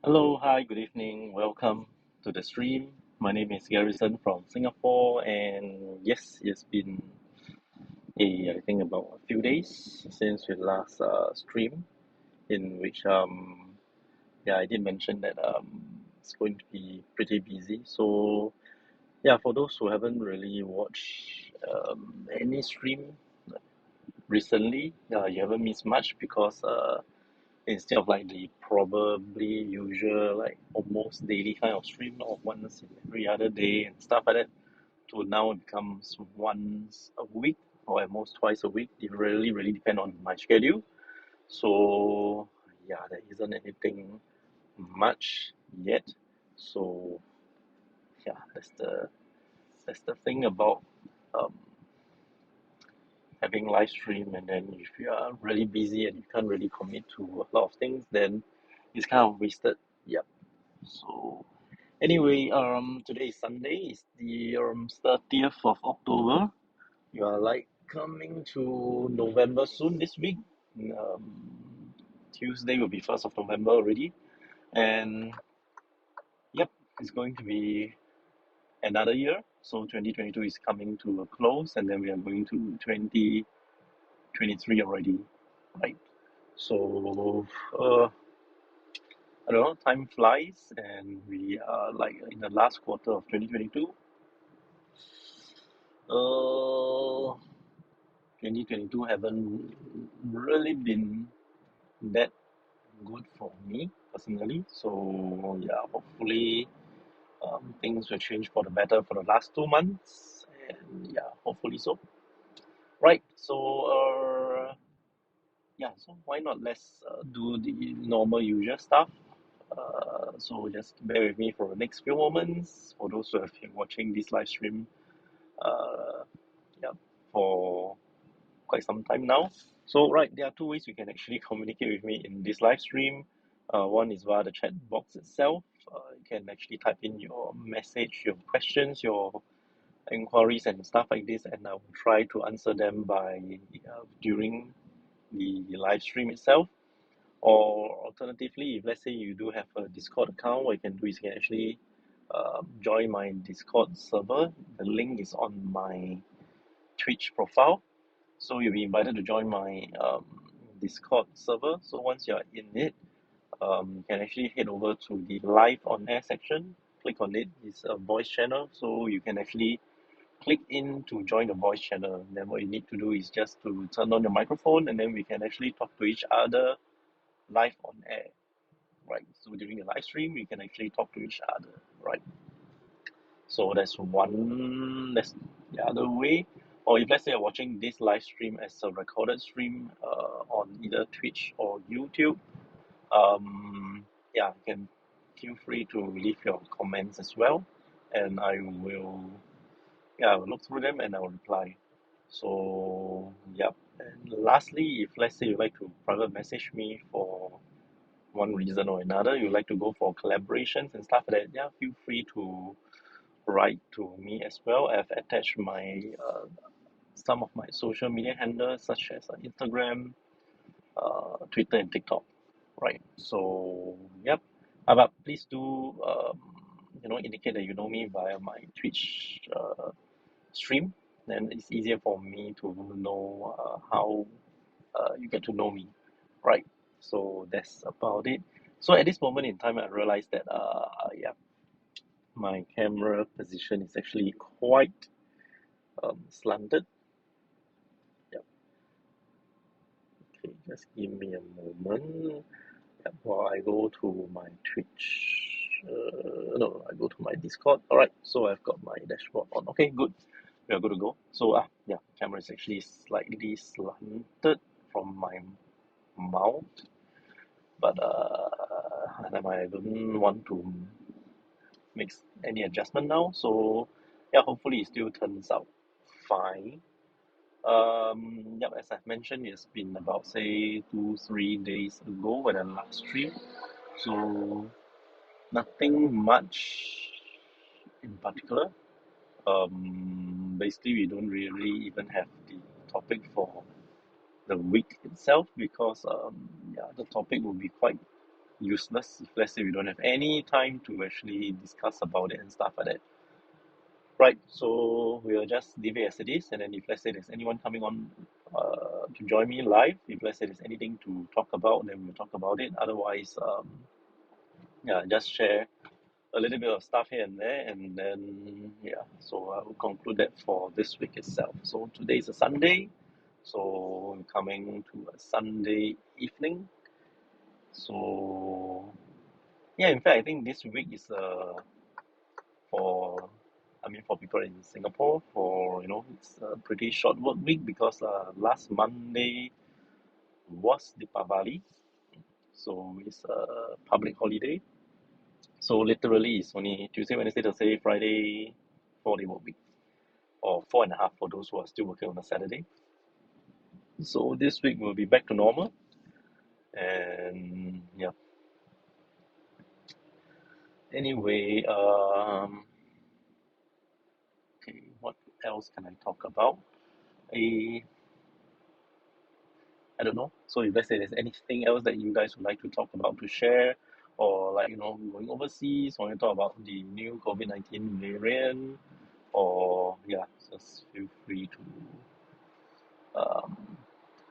Hello, hi, good evening. Welcome to the stream. My name is Garrison from Singapore, and yes, it's been I think about a few days since we last stream, in which yeah, I did mention that it's going to be pretty busy. So yeah, for those who haven't really watched any stream recently, you haven't missed much because instead of like the probably usual like almost daily kind of stream of once in every other day and stuff like that to now it becomes once a week or at most twice a week. It really depend on my schedule. So yeah, there isn't anything much yet. So yeah, that's the thing about um, having live stream, and then if you are really busy and you can't really commit to a lot of things, then it's kind of wasted. Yep. So anyway, today is Sunday. It's the 30th of October. You are like coming to November soon this week. Tuesday will be 1st of November already, and yep, it's going to be another year. So 2022 is coming to a close, and then we are going to 2023 already, right? So I don't know, time flies, and we are like in the last quarter of 2022. 2022 haven't really been that good for me personally. So yeah, hopefully things will change for the better for the last 2 months, and yeah, hopefully so. Right. So yeah. So why not let's do the normal usual stuff. So just bear with me for the next few moments. For those who have been watching this live stream, uh, yeah, for quite some time now. So, right, there are two ways you can actually communicate with me in this live stream. One is via the chat box itself. You can actually type in your message, your questions, your inquiries, and stuff like this, and I will try to answer them by during the live stream itself. Or alternatively, if let's say you do have a Discord account, what you can do is you can actually join my Discord server. The link is on my Twitch profile. So you'll be invited to join my Discord server. So once you're in it, you can actually head over to the live on air section. Click on it. It's a voice channel. So you can actually click in to join the voice channel. Then what you need to do is just to turn on your microphone, and then we can actually talk to each other live on air. Right. So during the live stream, we can actually talk to each other. Right. So that's the other way. Or if let's say you're watching this live stream as a recorded stream on either Twitch or YouTube, yeah, you can feel free to leave your comments as well, and I will look through them and I will reply. So yep. And lastly, if let's say you'd like to private message me for one reason or another, you like to go for collaborations and stuff like that, yeah, feel free to write to me as well. I've attached my some of my social media handles such as Instagram, Twitter, and TikTok. Right. So yep. But please do indicate that you know me via my Twitch stream. Then it's easier for me to know how you get to know me. Right. So that's about it. So at this moment in time, I realized that yeah, my camera position is actually quite slanted. Yep. Okay, just give me a moment. Yep, while I go to my Twitch. No, I go to my Discord. All right, so I've got my dashboard on. Okay, good. We are good to go. So yeah, camera is actually slightly slanted from my mouth, but I don't want to make any adjustment now. So yeah, hopefully it still turns out fine. Yep, as I've mentioned, it's been about say 2, 3 days ago when I last streamed. So nothing much in particular. Basically, we don't really even have the topic for the week itself because yeah, the topic will be quite useless if let's say we don't have any time to actually discuss about it and stuff like that. Right, so we'll just leave it as it is, and then if let's say there's anyone coming on to join me live, if let's say there's anything to talk about, then we'll talk about it. Otherwise, yeah, just share a little bit of stuff here and there, and then yeah, so I will conclude that for this week itself. So today is a Sunday, so we're coming to a Sunday evening. So yeah, in fact, I think this week is for I mean for people in Singapore, for it's a pretty short work week because last Monday was Deepavali, so it's a public holiday. So literally it's only Tuesday, Wednesday, Thursday, Friday, 4 day work week, or four and a half for those who are still working on a Saturday. So this week will be back to normal, and yeah. Anyway, okay, what else can I talk about? I I don't know. So if let's say there's anything else that you guys would like to talk about, to share, or like going overseas, or you talk about the new COVID-19 variant, or yeah, just feel free um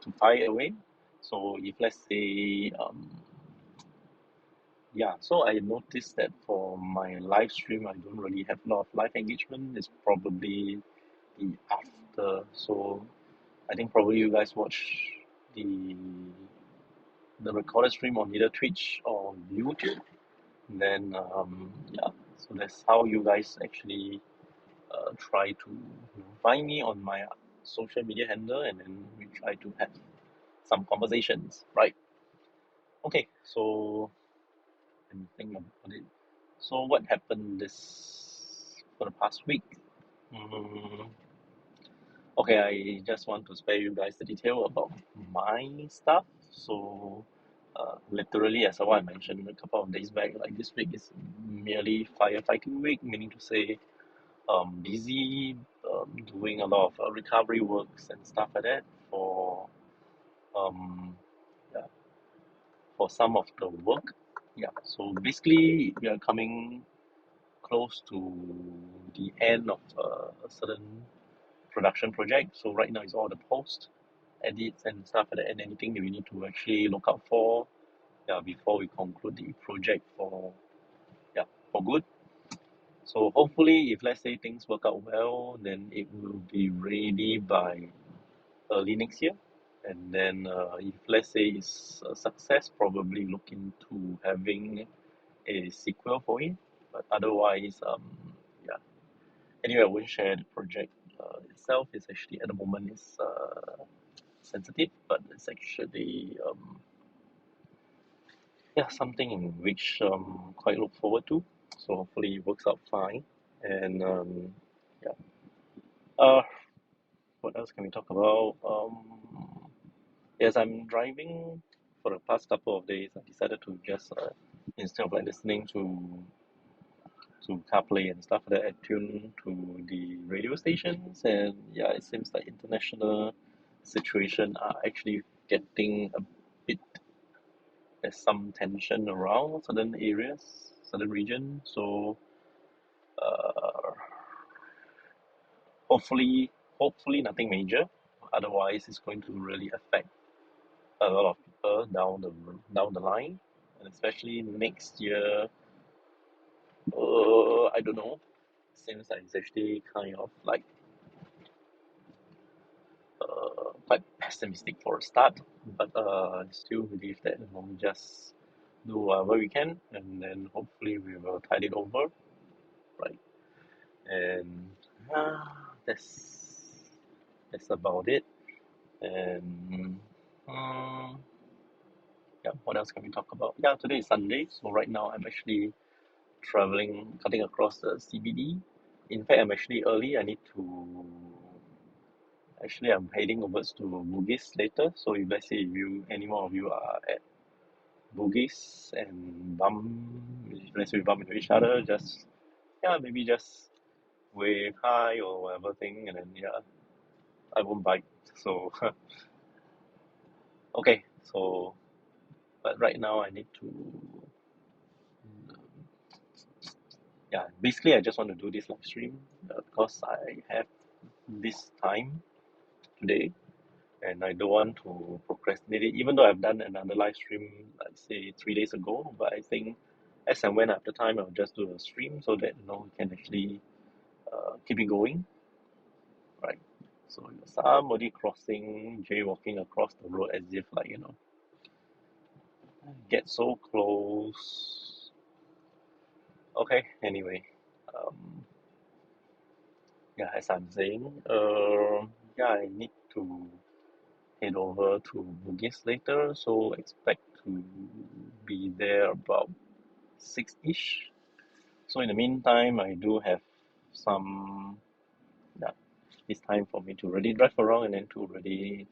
to fire away. So if let's say yeah, so I noticed that for my live stream, I don't really have a lot of live engagement. It's probably the after. So I think probably you guys watch the the recorded stream on either Twitch or YouTube. Then yeah, so that's how you guys actually try to find me on my social media handle, and then we try to have some conversations, right? Okay, so let me think about it. So what happened this for the past week? Mm, okay, I just want to spare you guys the detail about my stuff. So literally, as I mentioned a couple of days back, like this week is merely firefighting week, meaning to say busy doing a lot of recovery works and stuff like that for um, yeah, for some of the work. Yeah, so basically we are coming close to the end of a certain production project. So right now it's all the post edits and stuff like that, and anything that we need to actually look out for, yeah, before we conclude the project for yeah for good. So hopefully, if let's say things work out well, then it will be ready by early next year. And then if let's say it's a success, probably look into having a sequel for it. But otherwise, yeah. Anyway, I won't share the project itself. It's actually at the moment is sensitive, but it's actually yeah, something in which quite look forward to. So hopefully it works out fine. And yeah. Uh, what else can we talk about? Yes, I'm driving for the past couple of days. I decided to just instead of like listening to CarPlay and stuff like that, I tune to the radio stations, and yeah, it seems like international situation are actually getting a bit, there's some tension around certain areas, certain region. So uh, hopefully nothing major. Otherwise, it's going to really affect a lot of people down the line, and especially next year. I don't know. Seems like it's actually kind of like quite pessimistic for a start, but I still believe that we just do whatever we can, and then hopefully we will tide it over, right? And that's about it. And yeah, what else can we talk about? Yeah, today is Sunday, so right now I'm actually traveling, cutting across the CBD. In fact, I'm actually early. I'm heading over to Bugis later. So if let's say any more of you are at Bugis and let's say we bump into each other, just yeah, maybe just wave hi or whatever thing, and then yeah, I won't bite. So okay, so but right now I need to yeah, basically I just want to do this live stream because I have this time today and I don't want to procrastinate it, even though I've done another live stream, like say 3 days ago. But I think as and when I have the time, I'll just do a stream so that we can actually keep it going, right? So somebody crossing, jaywalking across the road as if like get so close. Okay, anyway, um, yeah, as I'm saying, yeah, I need to head over to Bugis later, so expect to be there about 6-ish. So in the meantime, I do have some, yeah, it's time for me to really drive around and then to really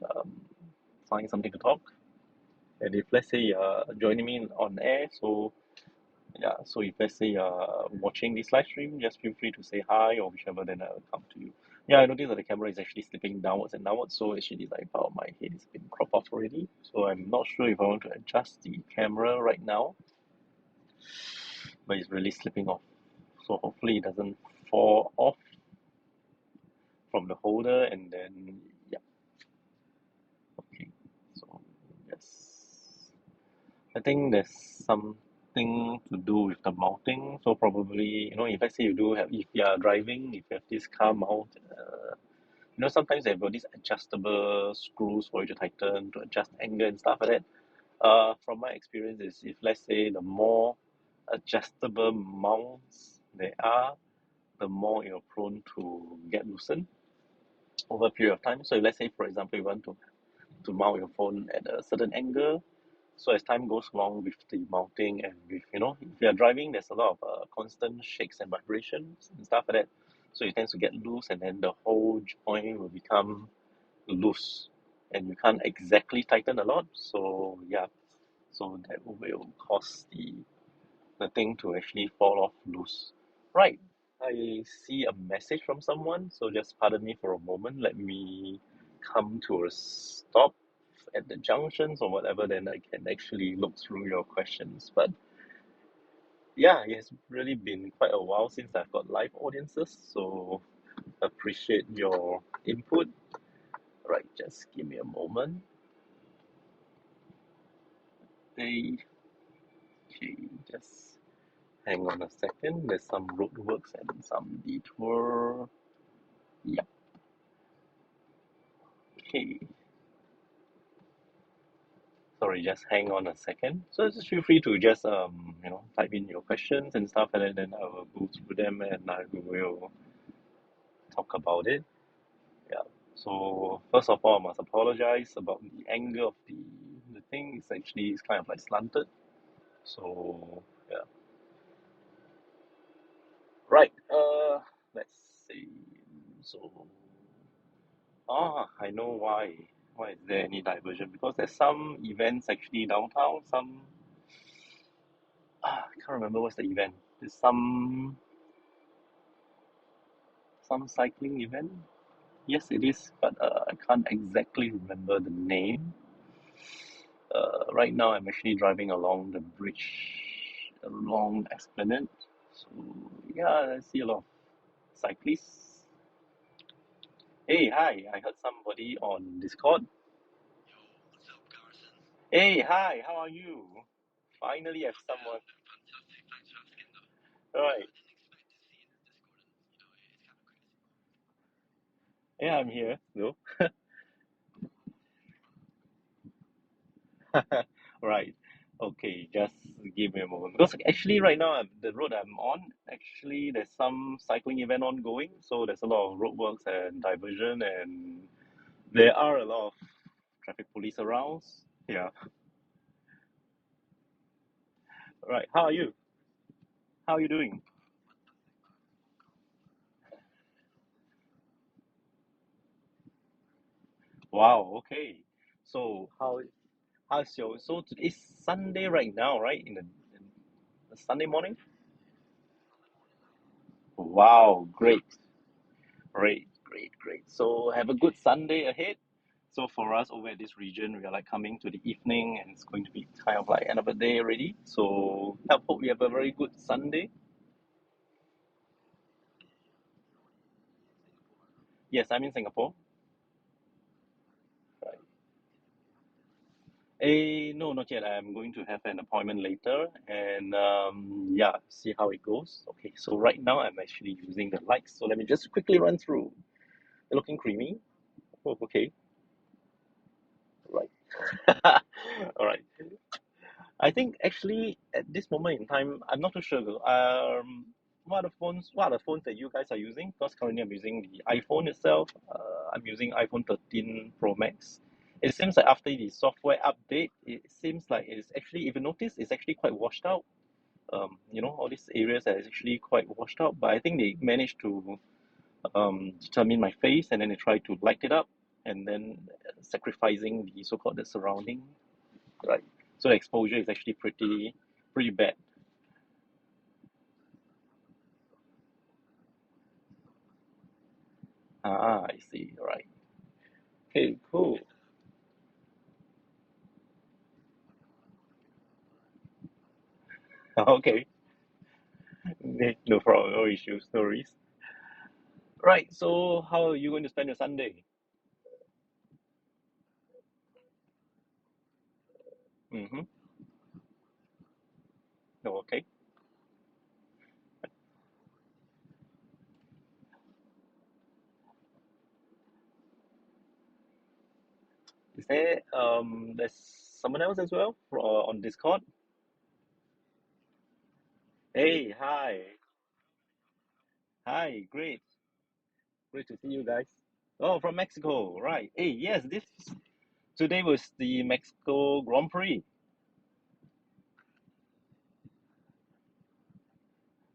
find something to talk. And if let's say you're joining me on air, so yeah, so if let's say you're watching this live stream, just feel free to say hi or whichever, then I'll come to you. Yeah, I noticed that the camera is actually slipping downwards and downwards, so actually like part of my head is been cropped off already. So I'm not sure if I want to adjust the camera right now, but it's really slipping off. So hopefully it doesn't fall off from the holder and then yeah, okay. So yes. I think there's something to do with the mounting. So probably, if let's say if you are driving, if you have this car mount, sometimes they've got these adjustable screws for you to tighten, to adjust angle and stuff like that. From my experience is if let's say the more adjustable mounts there are, the more you're prone to get loosened over a period of time. So let's say, for example, you want to mount your phone at a certain angle. So as time goes along with the mounting and with, if you're driving, there's a lot of constant shakes and vibrations and stuff like that. So it tends to get loose and then the whole joint will become loose and you can't exactly tighten a lot. So yeah, so that will cause the thing to actually fall off loose. Right. I see a message from someone, so just pardon me for a moment. Let me come to a stop at the junctions or whatever, then I can actually look through your questions. But yeah, it has really been quite a while since I've got live audiences, so appreciate your input. Right, just give me a moment. Hey, okay, just hang on a second. There's some roadworks and some detour. Yep, okay. Sorry, just hang on a second. So just feel free to just type in your questions and stuff, and then I will go through them and I will talk about it. Yeah. So first of all, I must apologize about the angle of the thing. It's kind of like slanted. So yeah. Right. Let's see. So I know why. Why is there any diversion? Because there's some events actually downtown. I can't remember what's the event. There's some cycling event. Yes, it is, but I can't exactly remember the name. Right now, I'm actually driving along the bridge along Esplanade. So yeah, I see a lot of cyclists. Hey, hi! I heard somebody on Discord. Yo, what's up, Garrison? Hey, hi! How are you? Finally, I have Not bad. someone. Fantastic. Thanks for asking, though. Right. I didn't expect to see you in this Discord, and it's kind of crazy. Yeah, I'm here. No. Right. Okay, just give me a moment. Because actually, right now, the road I'm on, actually, there's some cycling event ongoing. So there's a lot of roadworks and diversion, and there are a lot of traffic police around. Yeah. Right. How are you? How are you doing? Fantastic, man. All calm. Wow. Okay. So how's your it's Sunday right now, right? In the Sunday morning. Sunday morning, man. Wow. Great. Great. Great. Great. So have a good Sunday ahead. So for us over at this region, we are like coming to the evening, and it's going to be kind of like end of the day already. So I hope you have a very good Sunday. Yes, I'm in Singapore. Right. No, not yet. I'm going to have an appointment later, and yeah, see how it goes. Okay, so right now I'm actually using the lights. So let me just quickly run through. They're looking creamy. Oh, okay, right. All right. I think actually at this moment in time, I'm not too sure though. What are the phones that you guys are using? Because currently I'm using the iPhone itself. I'm using iPhone 13 Pro Max. It seems like after the software update, it seems like it's actually, if you notice, it's actually quite washed out. All these areas are actually quite washed out, but I think they managed to determine my face and then they try to light it up and then sacrificing the so-called the surrounding, right? So the exposure is actually pretty bad. Ah, I see. Right. Okay, cool. Okay. No problem, no issues, no worries. Right, so how are you going to spend your Sunday? Mm-hmm. Oh, okay. Is there's someone else as well on Discord? Hey, hi. Hi, great. Great to see you guys. Oh, from Mexico, right. Hey, yes, this today was the Mexico Grand Prix.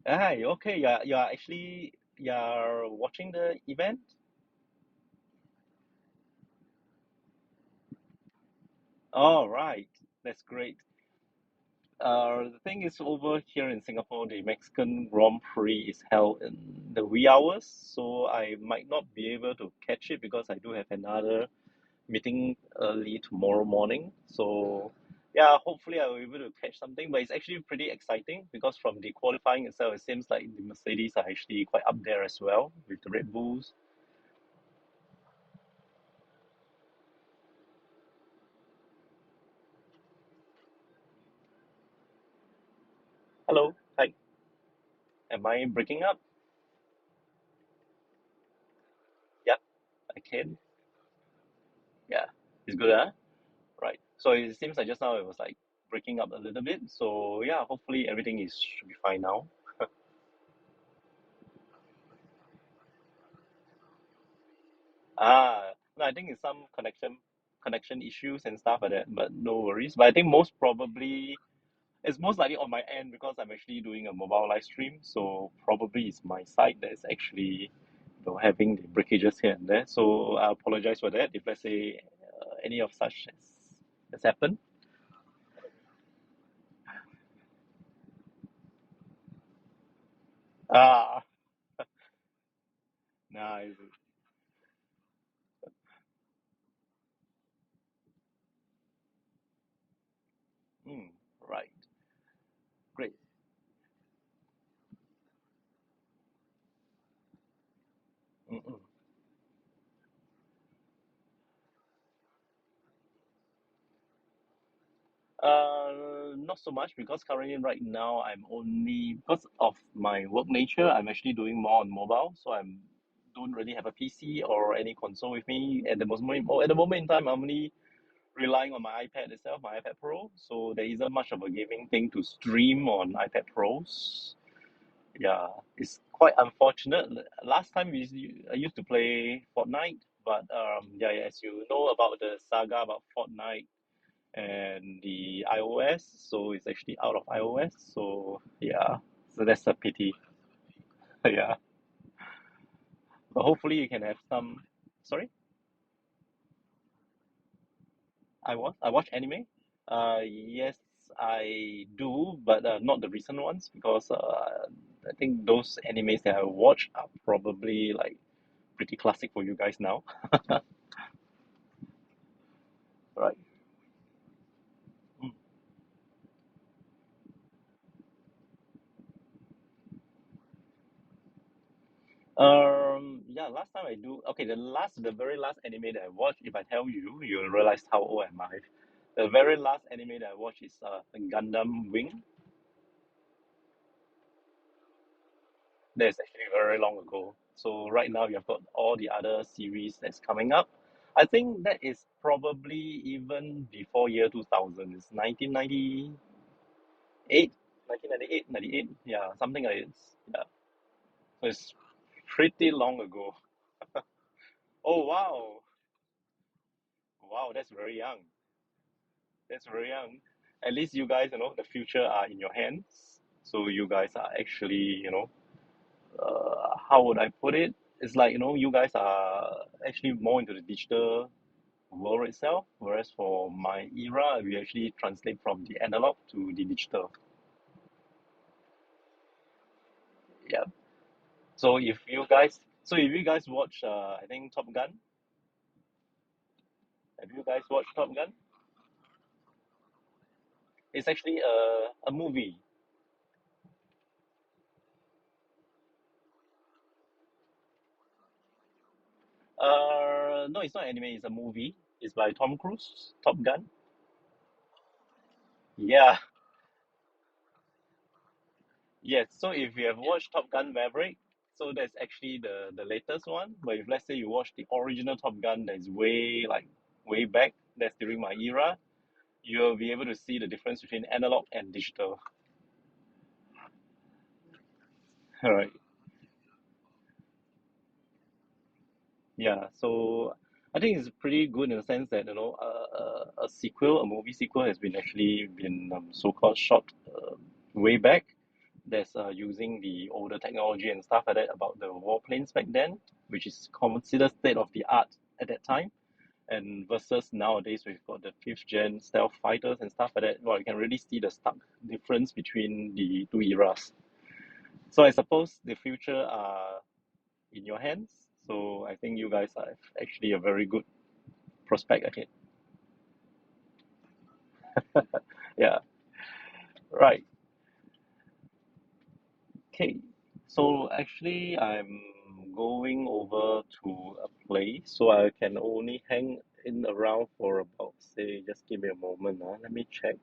Hi, okay, you're actually you're watching the event? All right, that's great. The thing is, over here in Singapore, the Mexican Grand Prix is held in the wee hours, so I might not be able to catch it because I do have another meeting early tomorrow morning. So, yeah, hopefully I will be able to catch something. But it's actually pretty exciting because from the qualifying itself, it seems like the Mercedes are actually quite up there as well with the Red Bulls. Hello, hi. Am I breaking up? Yep, I can. Yeah, it's good, huh? Right. So it seems like just now it was like breaking up a little bit. So yeah, hopefully everything is should be fine now. No, I think it's some connection issues and stuff like that, but no worries. But I think most probably it's most likely on my end because I'm actually doing a mobile live stream. So probably it's my side that's actually having the breakages here and there. So I apologize for that if let's say any of such has happened. Ah, nice. Mm, right. Great. Mm-mm. Not so much because currently right now I'm only because of my work nature, I'm actually doing more on mobile, so I'm don't really have a PC or any console with me at the moment. Or at the moment in time, I'm only relying on my iPad itself, my iPad Pro. So there isn't much of a gaming thing to stream on iPad Pros. Yeah, it's quite unfortunate. Last time I used to play Fortnite, but yeah, as you know about the saga about Fortnite and the iOS, so it's actually out of iOS. So yeah, so that's a pity. Yeah, but hopefully you can have some. Sorry, I watch anime. Yes, I do, but not the recent ones because I think those animes that I watch are probably like pretty classic for you guys now, right? Mm. Yeah, last time I do, okay, the very last anime that I watched, if I tell you, you'll realize how old am I. The very last anime that I watched is Gundam Wing. That's actually very long ago. So right now you've got all the other series that's coming up. I think that is probably even before year 2000. It's 1998, 1998, 98. Yeah, something like it. Yeah. So it's pretty long ago. Oh wow. Wow, that's very young. That's very young. At least you guys, the future are in your hands. So you guys are actually, how would I put it? It's like, you guys are actually more into the digital world itself, whereas for my era, we actually translate from the analog to the digital. Yeah. So if you guys watch, I think Top Gun, have you guys watched Top Gun? It's actually a movie. No, it's not anime. It's a movie. It's by Tom Cruise. Top Gun. Yeah. Yes. So if you have watched Top Gun Maverick, so that's actually the latest one. But if let's say you watch the original Top Gun, that's way back. That's during my era. You'll be able to see the difference between analog and digital. All right. Yeah. So I think it's pretty good in the sense that a sequel, a movie sequel, has been actually been so-called shot way back. That's using the older technology and stuff like that about the warplanes back then, which is considered state of the art at that time. And versus nowadays, we've got the fifth gen stealth fighters and stuff like that. Well, you can really see the stark difference between the two eras. So I suppose the future are in your hands. So I think you guys have actually a very good prospect ahead. Yeah, right. Okay. So actually, I'm going over to a place, so I can only hang in around for about, say, just give me a moment. Let me check.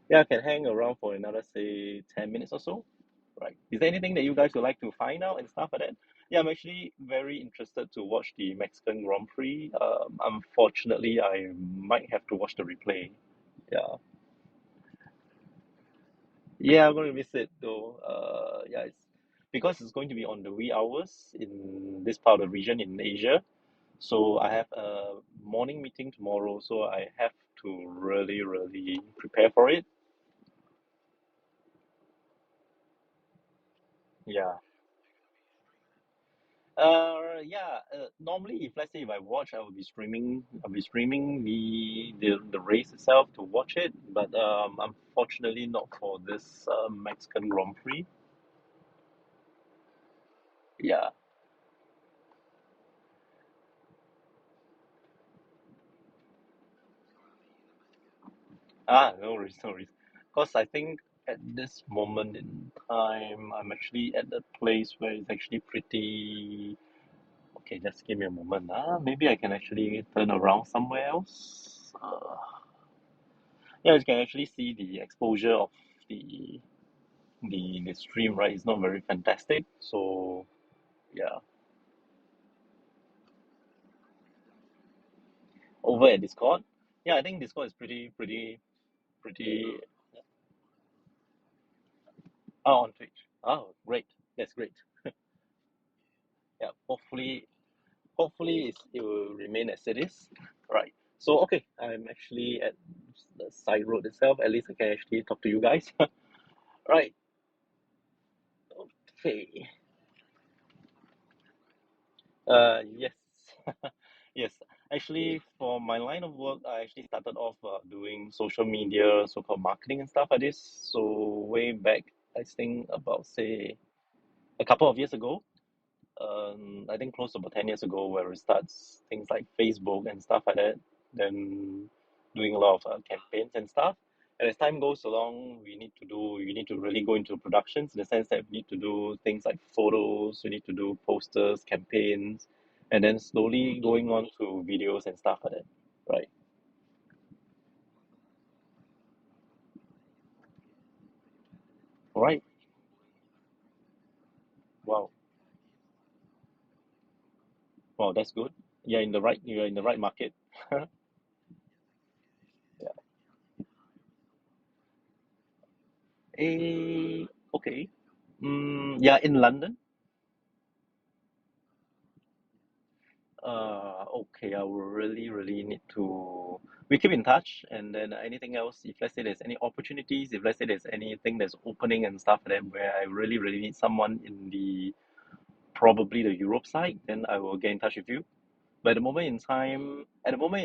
Yeah, I can hang around for another, say, 10 minutes or so. Right. Is there anything that you guys would like to find out and stuff like that? Yeah, I'm actually very interested to watch the Mexican Grand Prix. Unfortunately, I might have to watch the replay. Yeah. Yeah, I'm going to miss it though. Yeah, it's because it's going to be on the wee hours in this part of the region in Asia. So I have a morning meeting tomorrow, so I have to really, really prepare for it. Yeah. Yeah. Normally, if let's say if I watch, I will be streaming. I'll be streaming the race itself to watch it. But unfortunately, not for this Mexican Grand Prix. Yeah. No worries, no worries. Because I think at this moment in time, I'm actually at the place where it's actually pretty. Okay, just give me a moment. Maybe I can actually turn around somewhere else. Yeah, you can actually see the exposure of the the stream, right? It's not very fantastic. So yeah, over at Discord. Yeah, I think Discord is pretty. Oh, on Twitch. Oh, great. That's great. Yeah, hopefully it will remain as it is. Right. So okay, I'm actually at the side road itself. At least I can actually talk to you guys. Right. Okay. Yes. Yes. Actually, for my line of work, I actually started off doing social media, so-called marketing and stuff like this. So way back, I think about say a couple of years ago. I think close to about 10 years ago, where it starts things like Facebook and stuff like that. Then doing a lot of campaigns and stuff. And as time goes along, we need to really go into productions in the sense that we need to do things like photos, we need to do posters, campaigns, and then slowly going on to videos and stuff like that. Right. All right. Wow. Wow, that's good. You're in the right market. Yeah. Okay. Yeah, in London. Okay, I will really need to. We keep in touch, and then anything else, if let's say there's any opportunities, if let's say there's anything that's opening and stuff like that, where I really need someone in the probably the Europe side, then I will get in touch with you. But at the moment in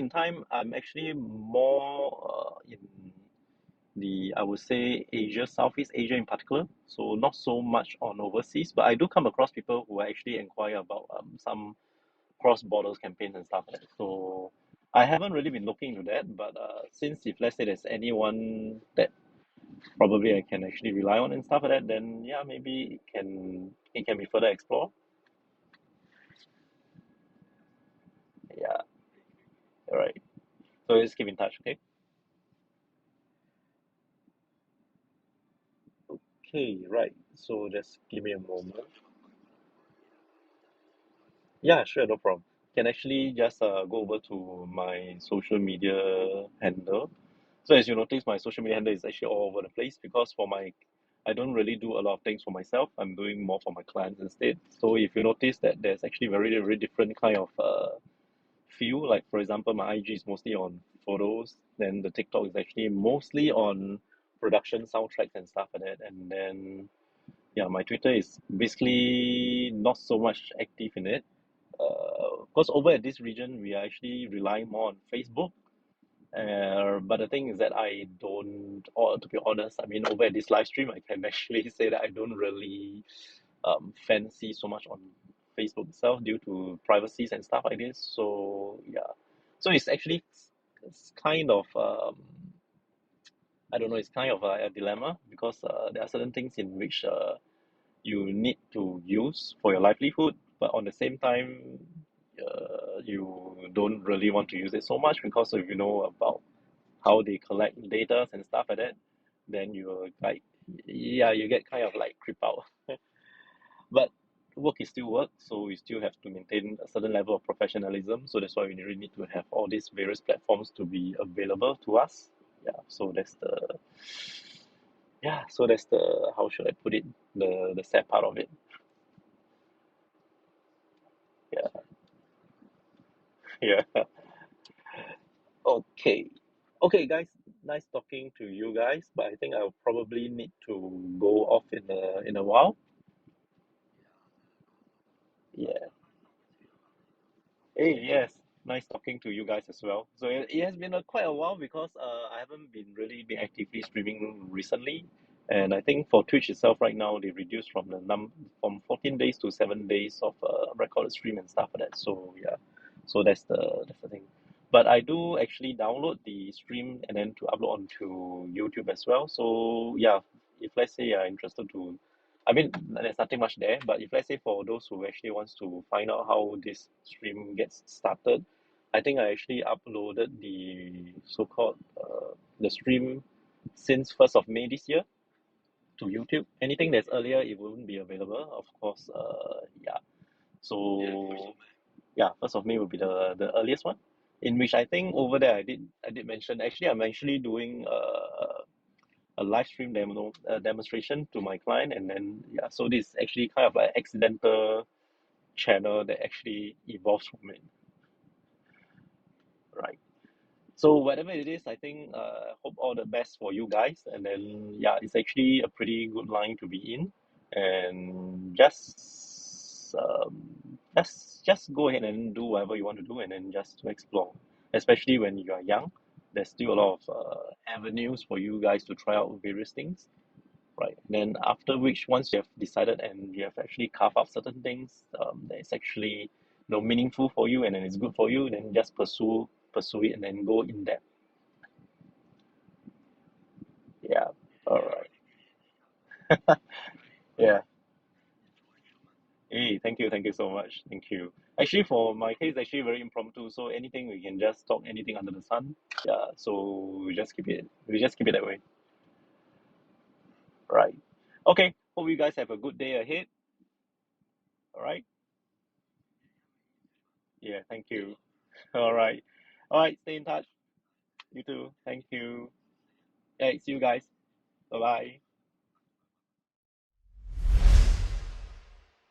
time, I'm actually more in the I would say Asia, Southeast Asia in particular. So not so much on overseas, but I do come across people who actually inquire about some cross borders campaigns and stuff like that. So I haven't really been looking into that, but since if let's say there's anyone that probably I can actually rely on and stuff like that, then yeah, maybe it can be further explored. Yeah, all right. So just keep in touch, okay? Okay, right. So just give me a moment. Yeah, sure, no problem. Can actually just go over to my social media handle. So as you notice, my social media handle is actually all over the place because I don't really do a lot of things for myself. I'm doing more for my clients instead. So if you notice that there's actually very different kind of feel. Like for example, my IG is mostly on photos. Then the TikTok is actually mostly on production, soundtracks and stuff like that. And then yeah, my Twitter is basically not so much active in it. Because over at this region, we are actually relying more on Facebook. But the thing is that I don't, or to be honest, I mean, over at this live stream, I can actually say that I don't really fancy so much on Facebook itself due to privacies and stuff like this. So yeah, so it's actually it's kind of I don't know, it's kind of a dilemma because there are certain things in which you need to use for your livelihood, but on the same time, you don't really want to use it so much because if you know about how they collect data and stuff like that, then you like, yeah, you get kind of like creep out. But work is still work, so we still have to maintain a certain level of professionalism. So that's why we really need to have all these various platforms to be available to us. Yeah, so that's the how should I put it, the sad part of it. Yeah, yeah. Okay. Okay, guys, nice talking to you guys, but I think I'll probably need to go off in a while. Yeah. Hey, yes, nice talking to you guys as well. So it has been quite a while because I haven't been actively streaming recently, and I think for Twitch itself right now they reduced from from 14 days to 7 days of recorded stream and stuff like that. So yeah, so that's the thing. But I do actually download the stream and then to upload onto YouTube as well. So yeah, if let's say you're interested to, I mean, there's nothing much there, but if let's say for those who actually wants to find out how this stream gets started, I think I actually uploaded the so-called the stream since 1st of May this year to YouTube. Anything that's earlier, it wouldn't be available, of course. Yeah. So yeah, 1st of May will be the earliest one, in which I think over there I did mention actually I'm actually doing a live stream demonstration to my client, and then yeah, so this is actually kind of like accidental channel that actually evolves from it, right? So whatever it is, I think hope all the best for you guys, and then yeah, it's actually a pretty good line to be in, and just go ahead and do whatever you want to do, and then just to explore, especially when you are young. There's still a lot of avenues for you guys to try out various things. Right. Then after which, once you have decided and you have actually carved out certain things that is actually meaningful for you and then it's good for you, then just pursue it and then go in depth. Yeah. Hey, thank you so much. Thank you. Actually, for my case, actually very impromptu. So anything we can just talk anything under the sun. Yeah. So we just keep it that way. Right. Okay. Hope you guys have a good day ahead. All right. Yeah. Thank you. All right. All right. Stay in touch. You too. Thank you. Hey, see you guys. Bye bye.